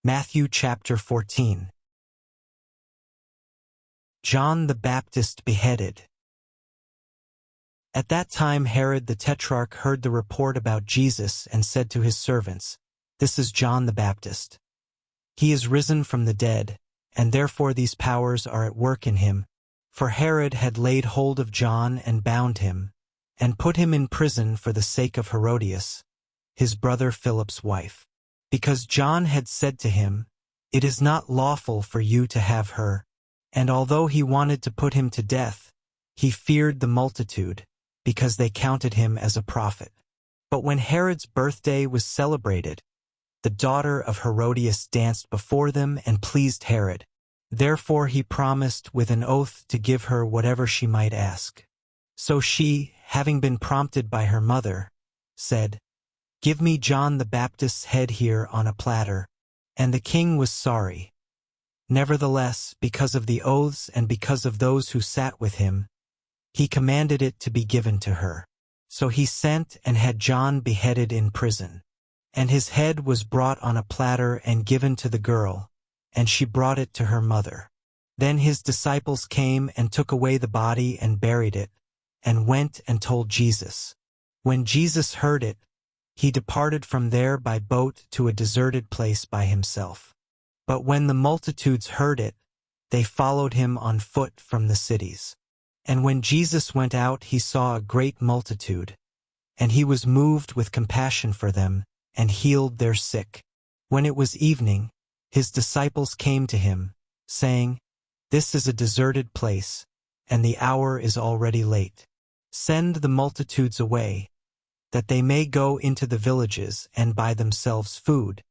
Matthew chapter 14. John the Baptist beheaded. At that time Herod the Tetrarch heard the report about Jesus and said to his servants, "This is John the Baptist. He is risen from the dead, and therefore these powers are at work in him." For Herod had laid hold of John and bound him, and put him in prison for the sake of Herodias, his brother Philip's wife, because John had said to him, "It is not lawful for you to have her." And although he wanted to put him to death, he feared the multitude, because they counted him as a prophet. But when Herod's birthday was celebrated, the daughter of Herodias danced before them and pleased Herod. Therefore he promised with an oath to give her whatever she might ask. So she, having been prompted by her mother, said, "Give me John the Baptist's head here on a platter." And the king was sorry. Nevertheless, because of the oaths and because of those who sat with him, he commanded it to be given to her. So he sent and had John beheaded in prison. And his head was brought on a platter and given to the girl, and she brought it to her mother. Then his disciples came and took away the body and buried it, and went and told Jesus. When Jesus heard it, he departed from there by boat to a deserted place by himself. But when the multitudes heard it, they followed him on foot from the cities. And when Jesus went out, he saw a great multitude, and he was moved with compassion for them, and healed their sick. When it was evening, his disciples came to him, saying, "This is a deserted place, and the hour is already late. Send the multitudes away, that they may go into the villages and buy themselves food."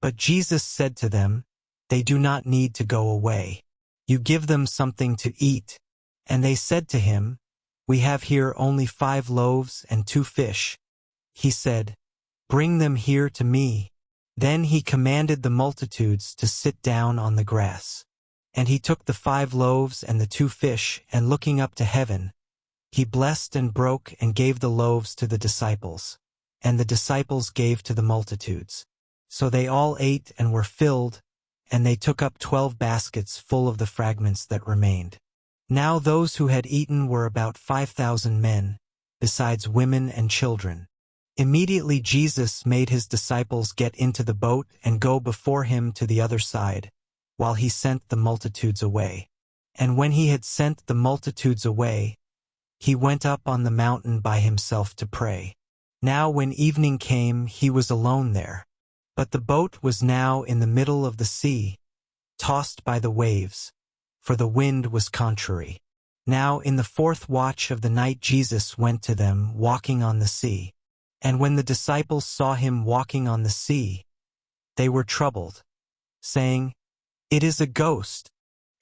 But Jesus said to them, "They do not need to go away. You give them something to eat." And they said to him, "We have here only 5 loaves and 2 fish." He said, "Bring them here to me." Then he commanded the multitudes to sit down on the grass. And he took the 5 loaves and the 2 fish, and looking up to heaven, he blessed and broke and gave the loaves to the disciples, and the disciples gave to the multitudes. So they all ate and were filled, and they took up 12 baskets full of the fragments that remained. Now those who had eaten were about 5,000 men, besides women and children. Immediately Jesus made his disciples get into the boat and go before him to the other side, while he sent the multitudes away. And when he had sent the multitudes away, he went up on the mountain by himself to pray. Now when evening came, he was alone there. But the boat was now in the middle of the sea, tossed by the waves, for the wind was contrary. Now in the 4th watch of the night Jesus went to them, walking on the sea. And when the disciples saw him walking on the sea, they were troubled, saying, "It is a ghost,"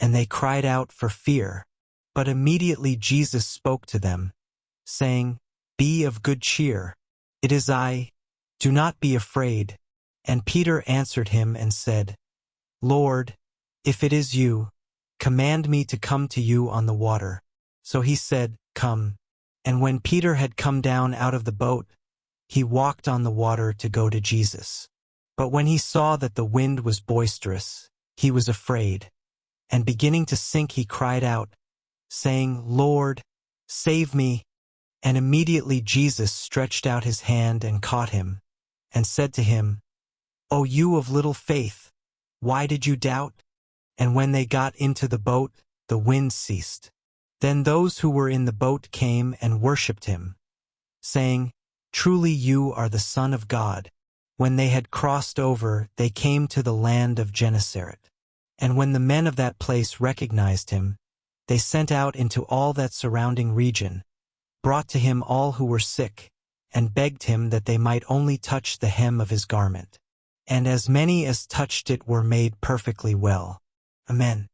and they cried out for fear. But immediately Jesus spoke to them, saying, "Be of good cheer. It is I. Do not be afraid." And Peter answered him and said, "Lord, if it is you, command me to come to you on the water." So he said, "Come." And when Peter had come down out of the boat, he walked on the water to go to Jesus. But when he saw that the wind was boisterous, he was afraid, and beginning to sink he cried out, saying, "Lord, save me." And immediately Jesus stretched out his hand and caught him, and said to him, "O you of little faith, why did you doubt?" And when they got into the boat, the wind ceased. Then those who were in the boat came and worshipped him, saying, "Truly you are the Son of God." When they had crossed over, they came to the land of Gennesaret. And when the men of that place recognized him, they sent out into all that surrounding region, brought to him all who were sick, and begged him that they might only touch the hem of his garment. And as many as touched it were made perfectly well. Amen.